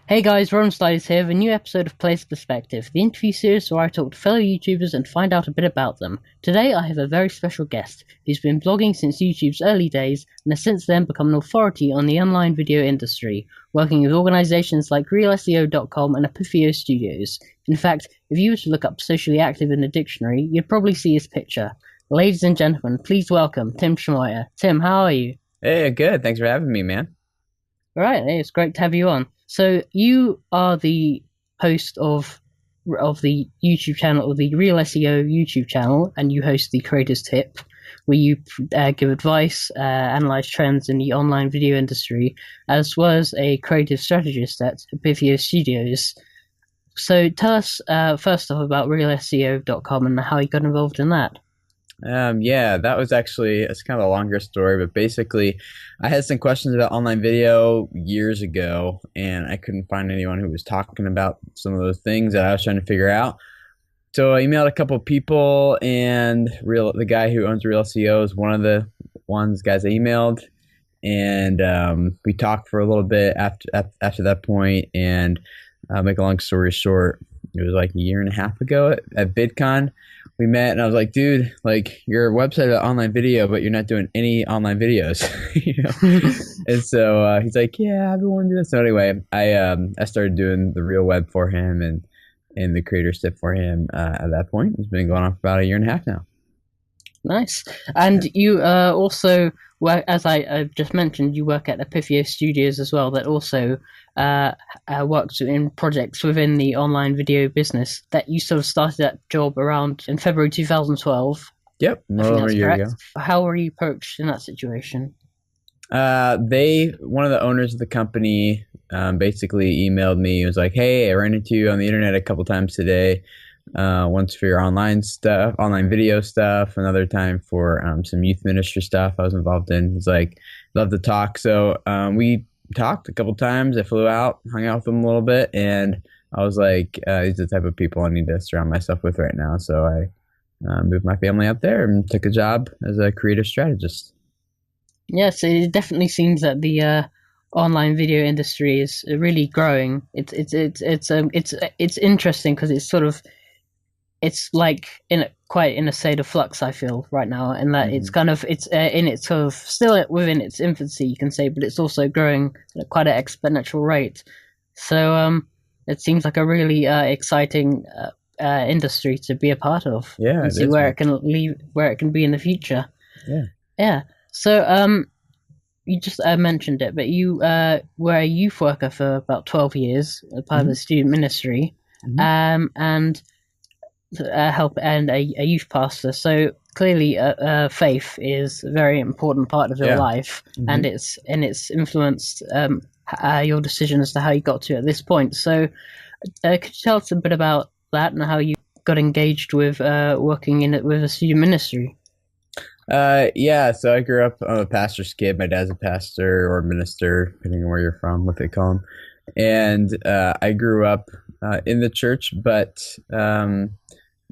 Hey guys, Ron Sliders here with a new episode of Players Perspective, the interview series where I talk to fellow YouTubers and find out a bit about them. Today I have a very special guest who's been blogging since YouTube's early days and has since then become an authority on the online video industry, working with organizations like RealSEO.com and Epipheo Studios. In fact, if you were to look up socially active in the dictionary, you'd probably see his picture. Ladies and gentlemen, please welcome Tim Schmoyer. Tim, how are you? Hey, good. Thanks for having me, man. All right, hey, it's great to have you on. So you are the host of the YouTube channel, or the Real SEO YouTube channel, and you host the Creators Tip, where you give advice, analyze trends in the online video industry, as well as a creative strategist at Epipheo Studios. So tell us first off about RealSEO.com and how you got involved in that. Yeah, that was actually, it's kind of a longer story, but basically I had some questions about online video years ago, and I couldn't find anyone who was talking about some of those things that I was trying to figure out. So I emailed a couple of people, and the guy who owns Real SEO is one of the guys I emailed, and we talked for a little bit after that point, and make a long story short, it was like a year and a half ago at VidCon. We met, and I was like, dude, like, your website is online video, but you're not doing any online videos, you know? And so he's like, yeah, I've been wanting to do this. So anyway, I started doing the real web for him and the creator's tip for him at that point. It's been going on for about a year and a half now. Nice. And you also work, as I just mentioned, you work at Epipheo Studios as well, that also works in projects within the online video business. That you sort of started that job around in February 2012. Yep, a little over a year ago. How were you approached in that situation? One of the owners of the company basically emailed me. He was like, hey, I ran into you on the internet a couple times today. Once for your online stuff, online video stuff, another time for some youth ministry stuff I was involved in. He's like, love to talk. So we talked a couple times. I flew out, hung out with him a little bit, and I was like, these are the type of people I need to surround myself with right now. So I moved my family out there and took a job as a creative strategist. Yes, it definitely seems that the online video industry is really growing. It's interesting because it's like quite in a state of flux, I feel, right now, and that it's kind of in its sort of still within its infancy, you can say, but it's also growing at quite an exponential rate. So it seems like a really exciting industry to be a part of. Yeah, and see where it can be in the future. Yeah. So you just mentioned it, but you were a youth worker for about 12 years, part of the student ministry, and help and a youth pastor. So clearly, faith is a very important part of your life, and it's influenced your decision as to how you got to at this point. So, could you tell us a bit about that and how you got engaged with working with a student ministry? Yeah, so I grew up, I'm a pastor's kid. My dad's a pastor or minister, depending on where you're from, what they call him. And I grew up in the church, but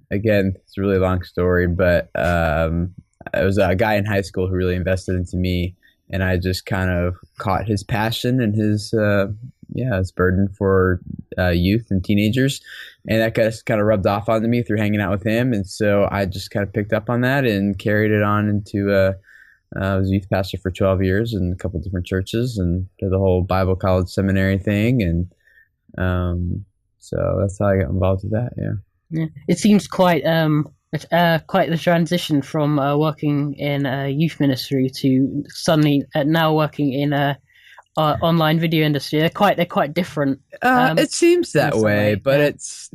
again, it's a really long story, but I was a guy in high school who really invested into me, and I just kind of caught his passion and his burden for youth and teenagers, and that kind of rubbed off onto me through hanging out with him, and so I just kind of picked up on that and carried it on into I was a youth pastor for 12 years in a couple different churches and did the whole Bible college seminary thing, and so that's how I got involved with that. Yeah, it seems quite the transition from working in a youth ministry to suddenly now working in a online video industry. They're quite different. It seems that way, but it's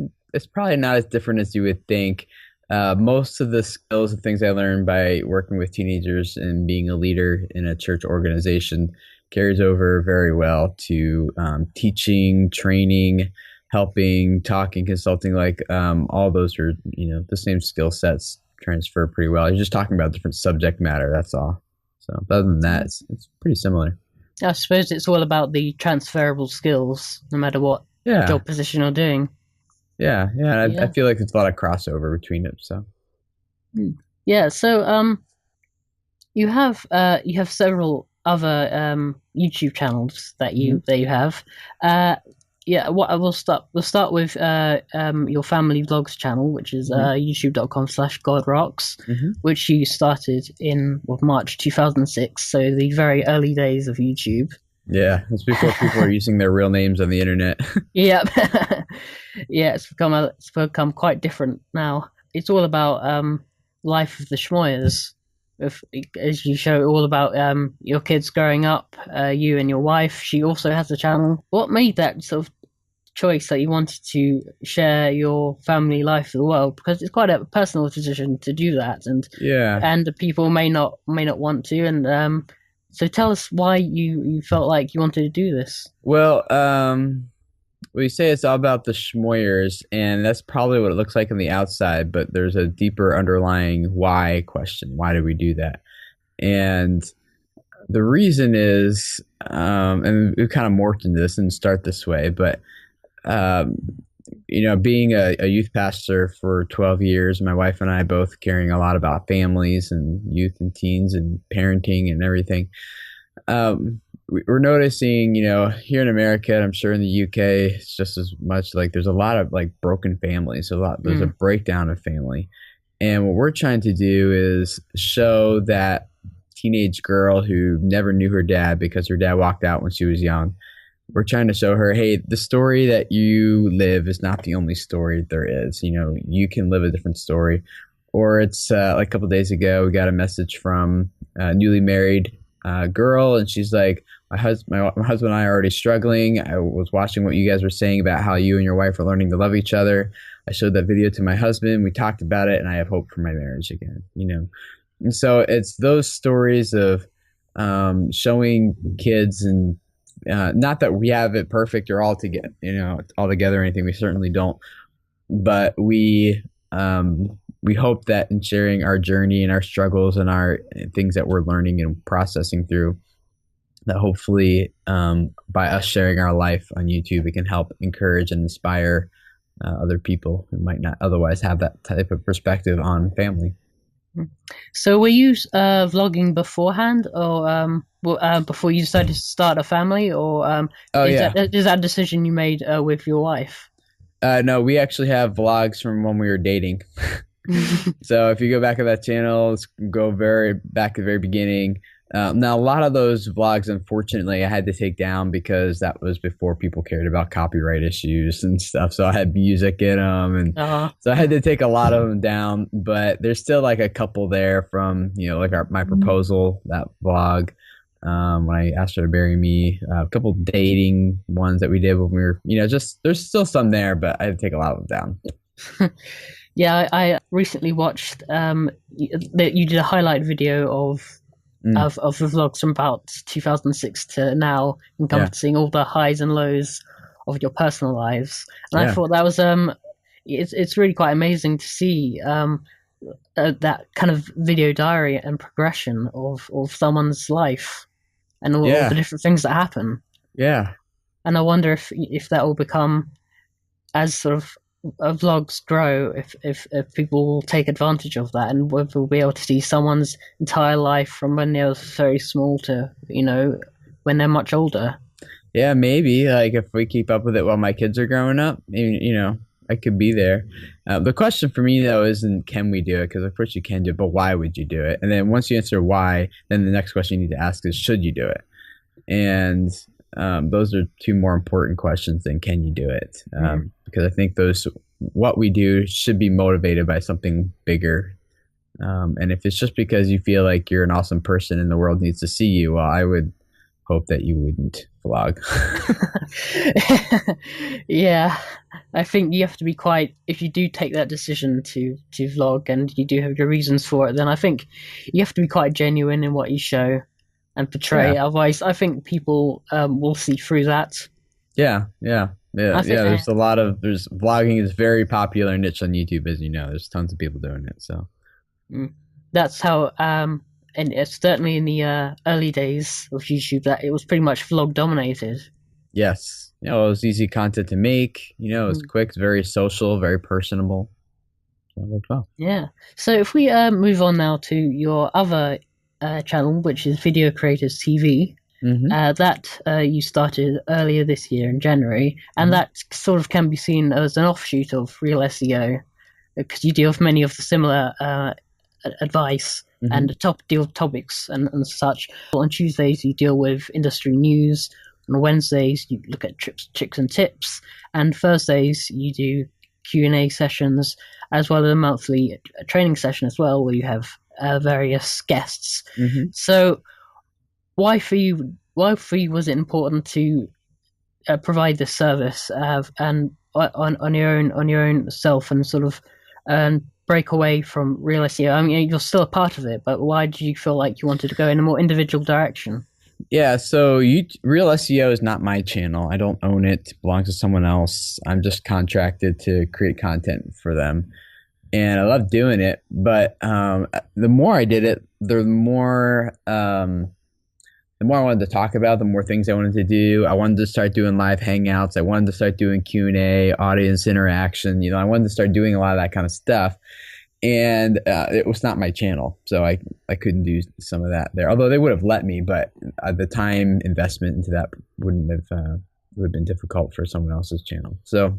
probably not as different as you would think. Most of the skills and things I learned by working with teenagers and being a leader in a church organization carries over very well to teaching, training, helping, talking, consulting. Like all those are, the same skill sets transfer pretty well. You're just talking about different subject matter. That's all. So other than that, it's pretty similar. I suppose it's all about the transferable skills, no matter what job position you're doing. Yeah. I feel like there's a lot of crossover between them. So. Yeah. So you have several other YouTube channels that you have. yeah, what we'll start with your family vlogs channel, which is Hmm. youtube.com/godrocks, Hmm. which you started in March 2006, so the very early days of YouTube. Yeah, it's before people are using their real names on the internet. Yeah. Yeah, it's become quite different now. It's all about life of the Schmoyers. If, as you show all about your kids growing up, you and your wife. She also has a channel. What made that sort of choice that you wanted to share your family life with the world? Because it's quite a personal decision to do that, Yeah. and the people may not want to. And so tell us why you felt like you wanted to do this. Well, we say it's all about the Schmoyers, and that's probably what it looks like on the outside, but there's a deeper underlying why question. Why do we do that? And the reason is, and we kind of morphed into this and start this way, but um, being a youth pastor for 12 years, my wife and I both caring a lot about families and youth and teens and parenting and everything. We're noticing, here in America, and I'm sure in the UK, it's just as much like there's a lot of like broken families, there's a breakdown of family. And what we're trying to do is show that teenage girl who never knew her dad because her dad walked out when she was young. We're trying to show her, hey, the story that you live is not the only story there is. You can live a different story. Or it's like a couple of days ago, we got a message from a newly married girl, and she's like, my husband and I are already struggling. I was watching what you guys were saying about how you and your wife are learning to love each other. I showed that video to my husband. We talked about it, and I have hope for my marriage again. And so it's those stories of showing kids, and not that we have it perfect or all together, all together or anything. We certainly don't, but we hope that in sharing our journey and our struggles and our things that we're learning and processing through, that hopefully by us sharing our life on YouTube, it can help encourage and inspire other people who might not otherwise have that type of perspective on family. So were you vlogging beforehand, or before you decided to start a family, or Oh yeah. is that a decision you made with your wife? No, we actually have vlogs from when we were dating. So if you go back to that channel, let's go very back to the very beginning. Now, a lot of those vlogs, unfortunately, I had to take down because that was before people cared about copyright issues and stuff. So I had music in them, and so I had to take a lot of them down. But there's still like a couple there from like my proposal, that vlog, when I asked her to marry me, a couple dating ones that we did when we were, just there's still some there, but I had to take a lot of them down. Yeah, I recently watched that you did a highlight video of the vlogs from about 2006 to now, encompassing all the highs and lows of your personal lives. And I thought that was it's really quite amazing to see that kind of video diary and progression of someone's life and all the different things that happen. Yeah. And I wonder if that will become, as sort of vlogs grow, if people will take advantage of that, and we'll be able to see someone's entire life from when they're very small to when they're much older. Yeah, maybe like if we keep up with it while my kids are growing up, maybe, I could be there. The question for me though isn't can we do it, because of course you can do it, but why would you do it? And then once you answer why, then the next question you need to ask is should you do it? And those are two more important questions than can you do it? Because I think what we do should be motivated by something bigger. And if it's just because you feel like you're an awesome person and the world needs to see you, well, I would hope that you wouldn't vlog. Yeah, I think you have to be if you do take that decision to vlog and you do have your reasons for it, then I think you have to be quite genuine in what you show and portray. Yeah. Otherwise, I think people will see through that. Yeah. There's vlogging is very popular niche on YouTube, as you know. There's tons of people doing it. So that's how. And it's certainly in the early days of YouTube that it was pretty much vlog dominated. Yes, it was easy content to make. It was quick, it's very social, very personable. So it worked well. Yeah. So if we move on now to your other channel, which is Video Creators TV, That you started earlier this year in January, and that sort of can be seen as an offshoot of Real SEO, because you deal with many of the similar advice and deal with topics and such. On Tuesdays, you deal with industry news. On Wednesdays, you look at tricks and tips, and Thursdays you do Q&A sessions, as well as a monthly training session as well, where you have various guests. So, why for you was it important to provide this service and on your own self, and sort of break away from Real SEO? I mean, you're still a part of it, but why did you feel like you wanted to go in a more individual direction? Yeah, so Real SEO is not my channel. I don't own it. It belongs to someone else. I'm just contracted to create content for them. And I love doing it. But the more I did it, the more I wanted to talk about, the more things I wanted to do. I wanted to start doing live hangouts. I wanted to start doing Q&A, audience interaction. I wanted to start doing a lot of that kind of stuff. And it was not my channel, so I couldn't do some of that there. Although they would have let me, but the time investment into that would have been difficult for someone else's channel. So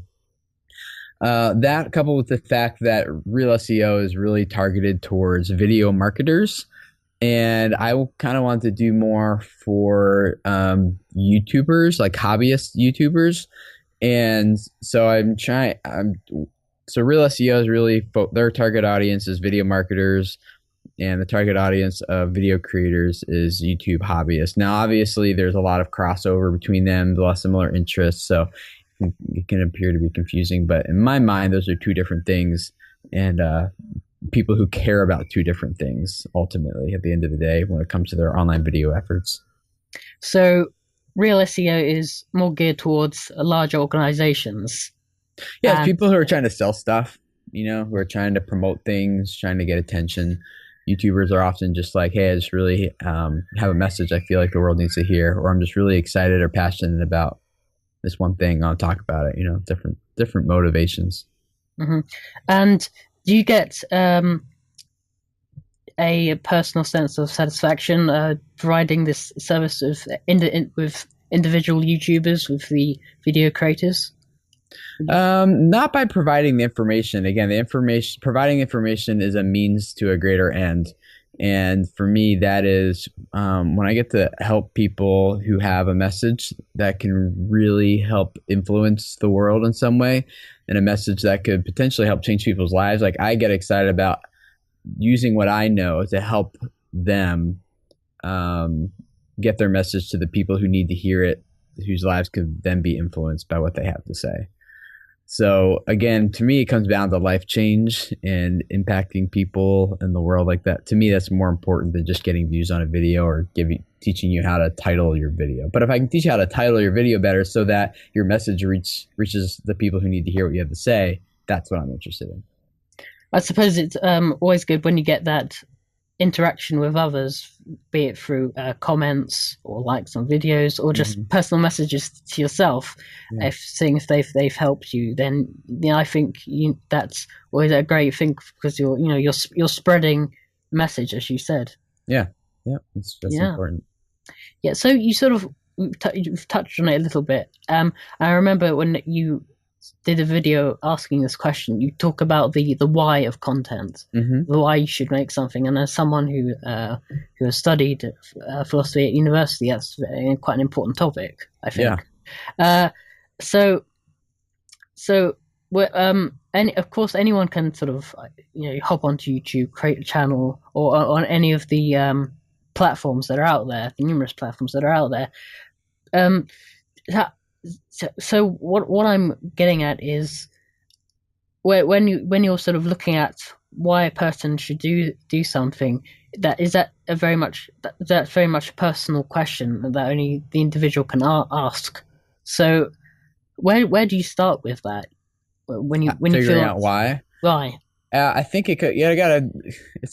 that, coupled with the fact that Real SEO is really targeted towards video marketers, and I kind of wanted to do more for YouTubers, like hobbyist YouTubers, and so So Real SEO is really, their target audience is video marketers, and the target audience of video creators is YouTube hobbyists. Now, obviously, there's a lot of crossover between them, a lot of similar interests, so it can appear to be confusing. But in my mind, those are two different things, and people who care about two different things, ultimately, at the end of the day, when it comes to their online video efforts. So Real SEO is more geared towards larger organizations. Yeah, it's people who are trying to sell stuff, who are trying to promote things, trying to get attention. YouTubers are often just like, hey, I just really have a message I feel like the world needs to hear, or I'm just really excited or passionate about this one thing. I'll talk about it, different motivations. And do you get a personal sense of satisfaction providing this service with individual YouTubers, with the video creators? Not by providing the information. Again, providing information is a means to a greater end. And for me, that is when I get to help people who have a message that can really help influence the world in some way, and a message that could potentially help change people's lives. Like, I get excited about using what I know to help them get their message to the people who need to hear it, whose lives could then be influenced by what they have to say. So again, to me, it comes down to life change and impacting people in the world like that. To me, that's more important than just getting views on a video or teaching you how to title your video. But if I can teach you how to title your video better so that your message reaches the people who need to hear what you have to say, that's what I'm interested in. I suppose it's always good when you get that interaction with others, be it through comments or likes on videos, or just personal messages to yourself. If they've helped you, then I think that's always a great thing, because you're spreading the message, as you said. That's important. So you sort of you've touched on it a little bit. I remember when you did a video asking this question, you talk about the why of content, the why you should make something. And as someone who has studied philosophy at university, that's quite an important topic, I think. Of course, anyone can sort of hop onto YouTube, create a channel, or on any of the platforms that are out there, the numerous platforms that are out there. So what I'm getting at is, when you're sort of looking at why a person should do something, that's very much a personal question that only the individual can ask. So where do you start with that when you figuring out why? Why? I think it could. It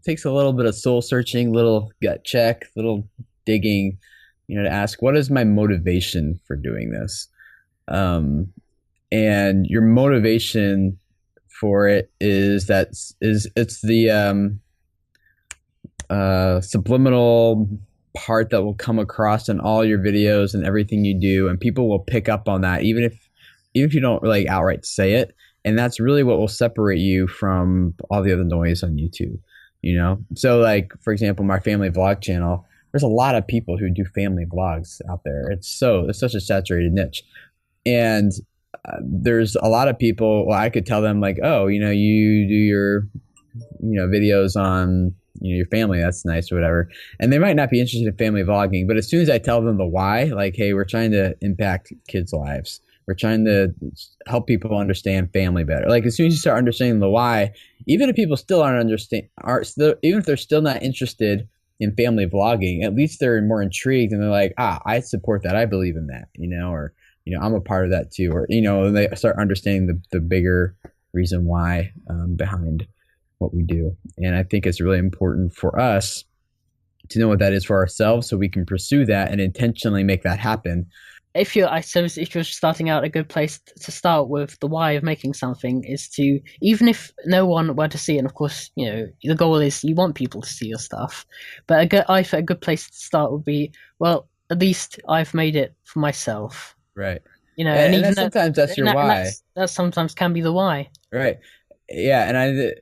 takes a little bit of soul searching, little gut check, little digging. To ask, what is my motivation for doing this? And your motivation for it is the subliminal part that will come across in all your videos and everything you do, and people will pick up on that, even if you don't like outright say it. And that's really what will separate you from all the other noise on YouTube, you know? So like, for example, my family vlog channel, there's a lot of people who do family vlogs out there. It's such a saturated niche. And there's a lot of people, well, I could tell them like, oh, you know, you do your, you know, videos on, you know, your family, that's nice or whatever. And they might not be interested in family vlogging, but as soon as I tell them the why, like, hey, we're trying to impact kids' lives. We're trying to help people understand family better. Like as soon as you start understanding the why, even if people still even if they're still not interested in family vlogging, at least they're more intrigued and they're like, I support that. I believe in that, you know, or, you know, I'm a part of that too. Or, you know, they start understanding the bigger reason why behind what we do. And I think it's really important for us to know what that is for ourselves so we can pursue that and intentionally make that happen. If you're starting out, a good place to start with the why of making something is to, even if no one were to see it, and of course, you know, the goal is you want people to see your stuff, but a good place to start would be, well, at least I've made it for myself. Right. You know, and even sometimes that's your why. That sometimes can be the why. Right. Yeah,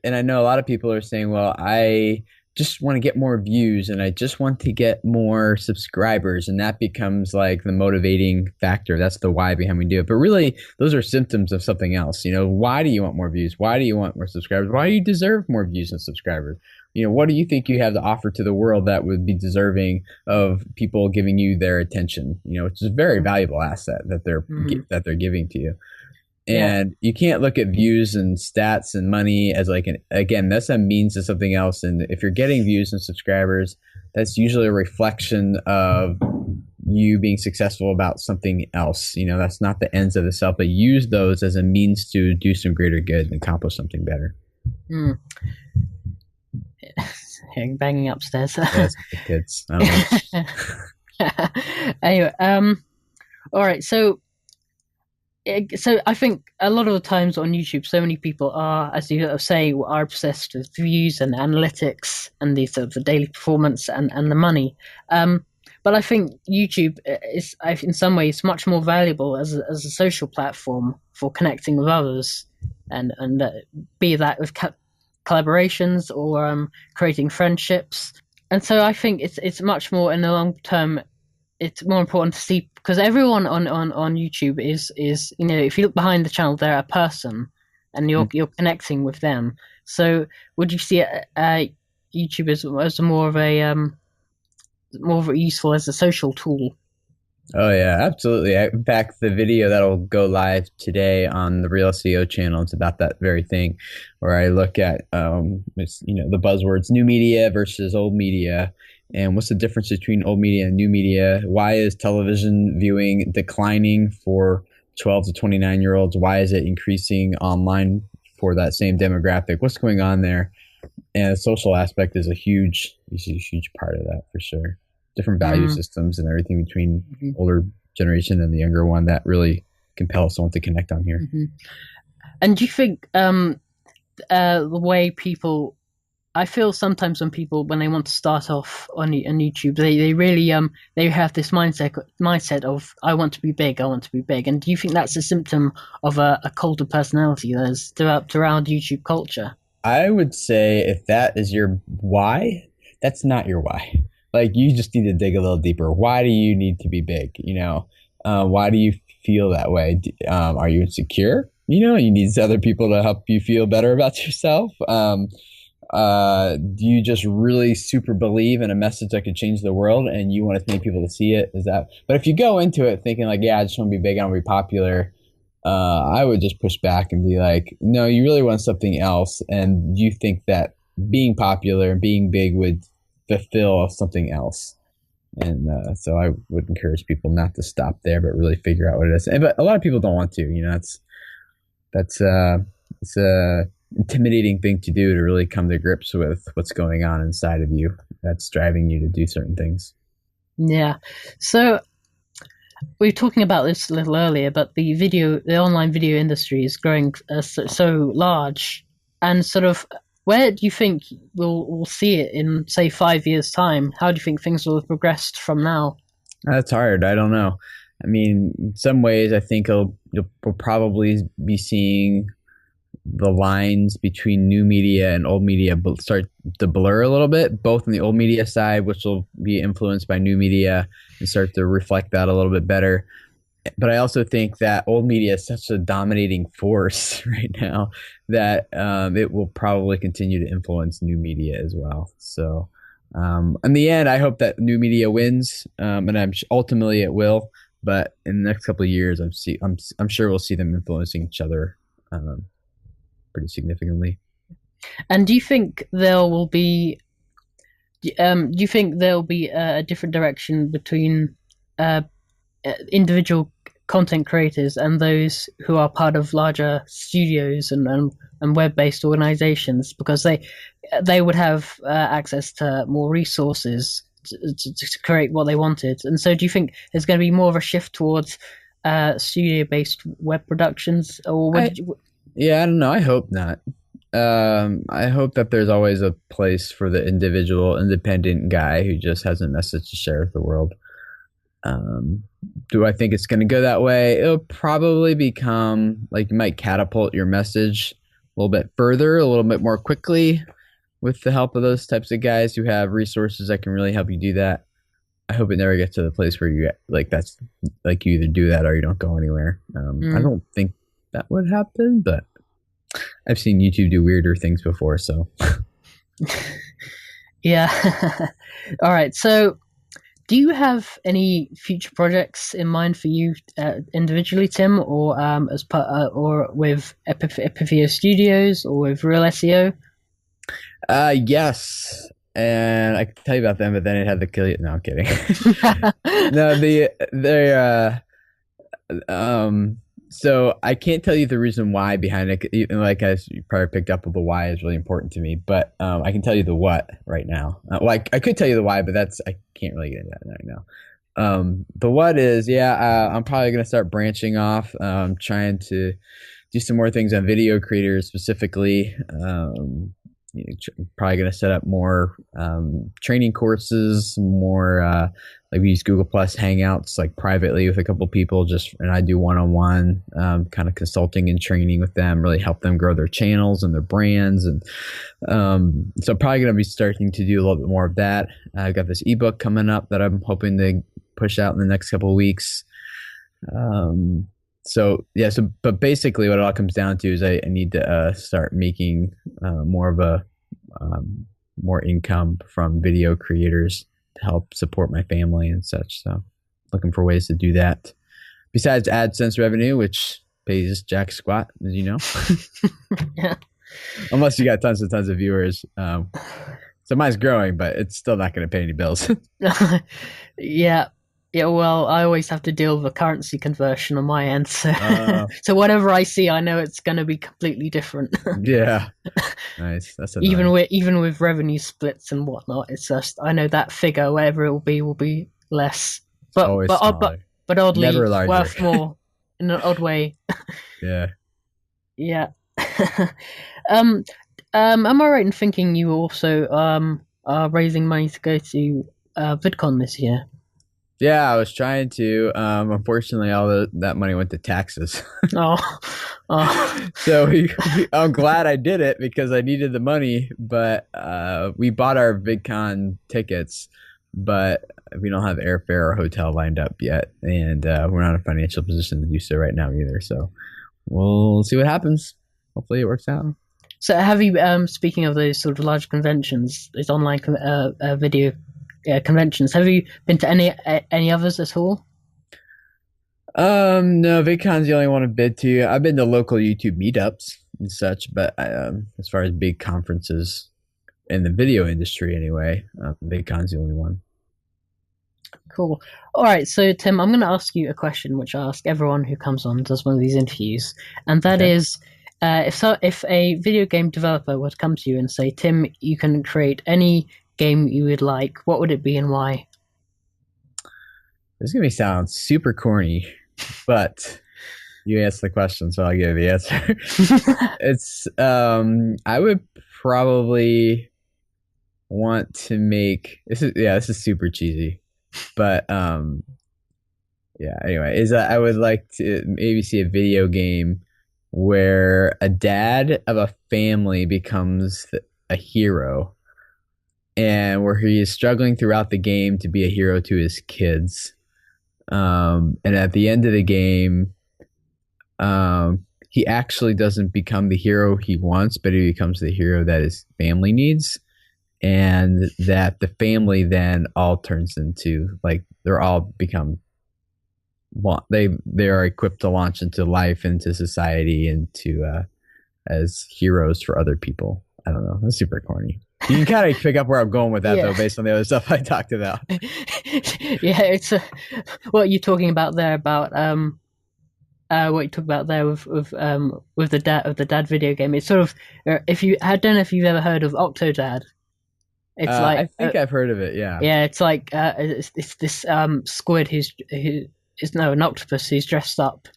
and I know a lot of people are saying, well, I just want to get more views and I just want to get more subscribers, and that becomes like the motivating factor. That's the why behind we do it. But really, those are symptoms of something else. You know, why do you want more views? Why do you want more subscribers? Why do you deserve more views and subscribers? You know, what do you think you have to offer to the world that would be deserving of people giving you their attention? You know, which is a very valuable asset that they're giving to you. And you can't look at views and stats and money as like again, that's a means to something else. And if you're getting views and subscribers, that's usually a reflection of you being successful about something else. You know, that's not the ends of the self, but use those as a means to do some greater good and accomplish something better. Hearing banging upstairs. Yes, the kids. I don't know. Anyway, all right, so I think a lot of the times on YouTube, so many people are, as you say, are obsessed with views and analytics and the sort of the daily performance and the money. But I think YouTube is, in some ways, much more valuable as a social platform for connecting with others, and be that with collaborations or creating friendships. And so I think it's much more in the long term. It's more important to see, because everyone on YouTube is, you know, if you look behind the channel, they're a person, and you're connecting with them. So would you see YouTube as more of a useful as a social tool? Oh yeah, absolutely. In fact, the video that'll go live today on the Real SEO channel, it's about that very thing, where I look at the buzzwords new media versus old media, and what's the difference between old media and new media? Why is television viewing declining for 12 to 29-year-olds? Why is it increasing online for that same demographic? What's going on there? And the social aspect is a huge part of that for sure. Different value systems and everything between older generation and the younger one that really compel someone to connect on here. And do you think the way people, I feel sometimes when they want to start off on YouTube, they really they have this mindset of I want to be big. And do you think that's a symptom of a cult of personality that is developed around YouTube culture? I would say if that is your why, that's not your why. Like, you just need to dig a little deeper. Why do you need to be big? You know, why do you feel that way? Are you insecure? You know, you need other people to help you feel better about yourself. Do you just really super believe in a message that could change the world and you want as many people to see it? But if you go into it thinking like, yeah, I just want to be big, I want to be popular, I would just push back and be like, no, you really want something else. And you think that being popular and being big would fulfill something else. And so I would encourage people not to stop there, but really figure out what it is. But a lot of people don't want to, you know, it's a intimidating thing to do, to really come to grips with what's going on inside of you that's driving you to do certain things. Yeah. So we were talking about this a little earlier, but the online video industry is growing so large, and sort of where do you think we'll see it in, say, 5 years' time? How do you think things will have progressed from now? That's hard. I don't know. I mean, in some ways, I think we'll probably be seeing the lines between new media and old media start to blur a little bit, both on the old media side, which will be influenced by new media and start to reflect that a little bit better. But I also think that old media is such a dominating force right now that it will probably continue to influence new media as well. So, in the end, I hope that new media wins, and ultimately it will. But in the next couple of years, I'm sure we'll see them influencing each other pretty significantly. And do you think there'll be a different direction between individual content creators and those who are part of larger studios and web-based organizations, because they would have access to more resources to create what they wanted? And so do you think there's going to be more of a shift towards studio-based web productions, or yeah, I don't know. I hope not. I hope that there's always a place for the individual independent guy who just has a message to share with the world. Do I think it's going to go that way? It'll probably become like you might catapult your message a little bit further, a little bit more quickly with the help of those types of guys who have resources that can really help you do that. I hope it never gets to the place where you that's like you either do that or you don't go anywhere. I don't think that would happen, but I've seen YouTube do weirder things before, so. Yeah. All right. So, do you have any future projects in mind for you individually, Tim, or as part, or with Epipheo Studios, or with Real SEO? Yes, and I can tell you about them, but then I'd have to kill you. No, I'm kidding. No, so I can't tell you the reason why behind it. Like as you probably picked up, the why is really important to me. But I can tell you the what right now. I could tell you the why, but I can't really get into that right now. The what is, I'm probably gonna start branching off. Trying to do some more things on video creators specifically. Probably going to set up more training courses, more like we use Google Plus Hangouts like privately with a couple people, and I do one-on-one kind of consulting and training with them, really help them grow their channels and their brands. And so probably going to be starting to do a little bit more of that. I've got this ebook coming up that I'm hoping to push out in the next couple of weeks. But basically what it all comes down to is I need to start making more income from video creators to help support my family and such. So looking for ways to do that besides AdSense revenue, which pays jack squat, as you know. Yeah. Unless you got tons and tons of viewers. So mine's growing, but it's still not going to pay any bills. Yeah. Yeah, well, I always have to deal with a currency conversion on my end, so so whatever I see, I know it's going to be completely different. Yeah, nice. That's even with revenue splits and whatnot, it's just I know that figure, whatever it will be less, but oddly never larger. Worth more in an odd way. Yeah. Yeah. Am I right in thinking you also are raising money to go to VidCon this year? Yeah, I was trying to. Unfortunately, all that money went to taxes. Oh. So I'm glad I did it because I needed the money. But we bought our VidCon tickets, but we don't have airfare or hotel lined up yet, and we're not in a financial position to do so right now either. So we'll see what happens. Hopefully, it works out. So, have you? Speaking of those sort of large conventions, those online video conventions, have you been to any others at all? No, VidCon's the only one I've been to. I've been to local YouTube meetups and such, but as far as big conferences in the video industry anyway, VidCon's the only one. Cool. All right, so Tim, I'm going to ask you a question which I ask everyone who comes on does one of these interviews, and that is, if a video game developer were to come to you and say, Tim, you can create any game you would like, what would it be and why? This is going to sound super corny, but you asked the question, so I'll give you the answer. It's I would probably want to make this is super cheesy, but yeah, anyway, is that I would like to maybe see a video game where a dad of a family becomes a hero, and where he is struggling throughout the game to be a hero to his kids. And at the end of the game, he actually doesn't become the hero he wants, but he becomes the hero that his family needs. And that the family then all turns into, like, they're all become, they are equipped to launch into life, into society, into as heroes for other people. I don't know. That's super corny. You can kind of pick up where I'm going with that, though, based on the other stuff I talked about. Yeah, it's what you're talking about there about what you talk about there with the dad video game. It's sort of, I don't know if you've ever heard of Octodad. It's like, I think I've heard of it. Yeah. Yeah, it's like it's this squid who's an octopus who's dressed up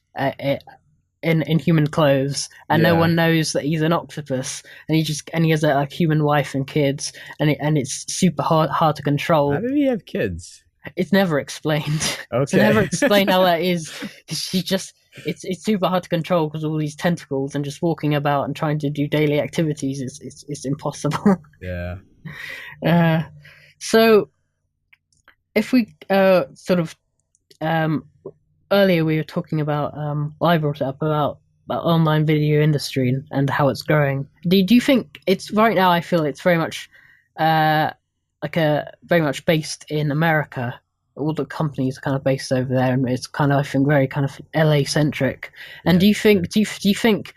in human clothes, and no one knows that he's an octopus, and he has a human wife and kids, and it's super hard to control. How did he have kids? It's never explained. Okay. It's never explained how that is. It's super hard to control because all these tentacles, and just walking about and trying to do daily activities is impossible. Yeah. So if we sort of earlier we were talking about I brought it up about online video industry and how it's growing. Do you think it's right now? I feel it's very much very much based in America. All the companies are kind of based over there, and it's kind of, I think, very kind of LA centric. And do you think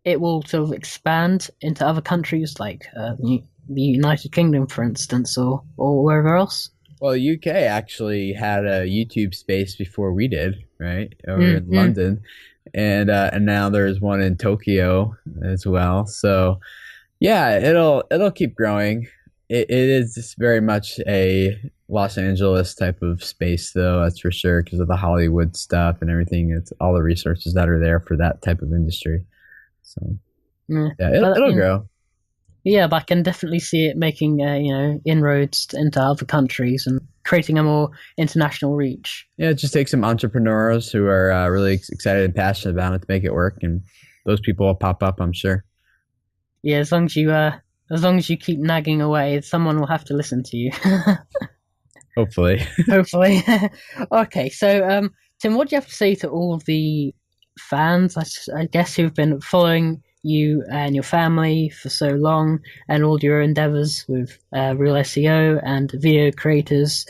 it will sort of expand into other countries like the United Kingdom, for instance, or wherever else? Well, UK actually had a YouTube space before we did, right? Over in London. And now there's one in Tokyo as well. So yeah, it'll keep growing. It is just very much a Los Angeles type of space, though, that's for sure, because of the Hollywood stuff and everything. It's all the resources that are there for that type of industry. So yeah, it'll grow. Yeah, but I can definitely see it making inroads into other countries and creating a more international reach. Yeah, it just takes some entrepreneurs who are really excited and passionate about it to make it work, and those people will pop up, I'm sure. Yeah, as long as you keep nagging away, someone will have to listen to you. Hopefully. Hopefully. Okay, so Tim, what do you have to say to all of the fans, I guess, who've been following you and your family for so long, and all your endeavors with real SEO and video creators?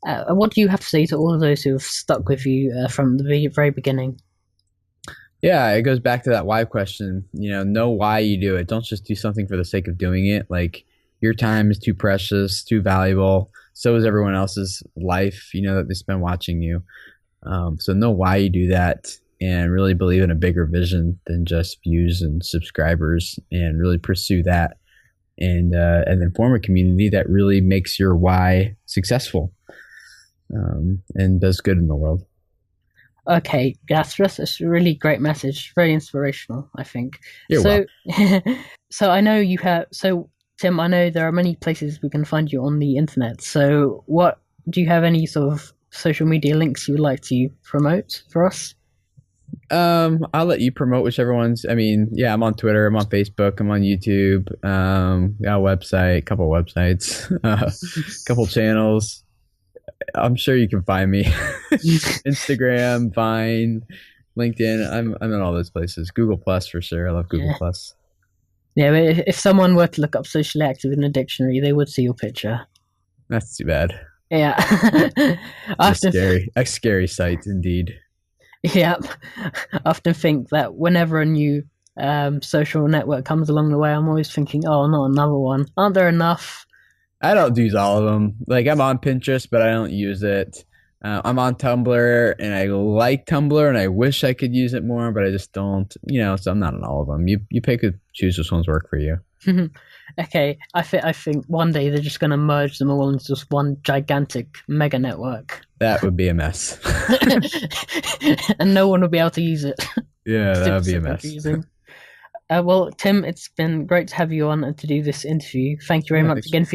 What do you have to say to all of those who have stuck with you from the very beginning? Yeah, it goes back to that why question. Know why you do it. Don't just do something for the sake of doing it. Like, your time is too precious, too valuable. So is everyone else's life, that they spend watching you. So know why you do that, and really believe in a bigger vision than just views and subscribers, and really pursue that, and then form a community that really makes your why successful, and does good in the world. Okay, that's a really great message, very inspirational, I think. You're welcome. So I know you have. So Tim, I know there are many places we can find you on the internet. So do you have any sort of social media links you would like to promote for us? I'll let you promote whichever ones. I mean, yeah, I'm on Twitter, I'm on Facebook, I'm on YouTube, got a website, couple websites, couple channels. I'm sure you can find me. Instagram, Vine, LinkedIn. I'm in all those places. Google Plus for sure. I love Google Plus. Yeah, but if someone were to look up socially active in a dictionary, they would see your picture. That's too bad. Yeah. A scary sight indeed. Yeah. I often think that whenever a new social network comes along the way, I'm always thinking, oh, not another one. Aren't there enough? I don't use all of them. Like, I'm on Pinterest, but I don't use it. I'm on Tumblr, and I like Tumblr, and I wish I could use it more, but I just don't. So I'm not on all of them. You pick and choose which ones work for you. Okay, I think one day they're just going to merge them all into just one gigantic mega network. That would be a mess. And no one will be able to use it. Yeah, that would be a mess. Confusing. Well, Tim, it's been great to have you on and to do this interview. Thank you very Yeah, much thanks. again for your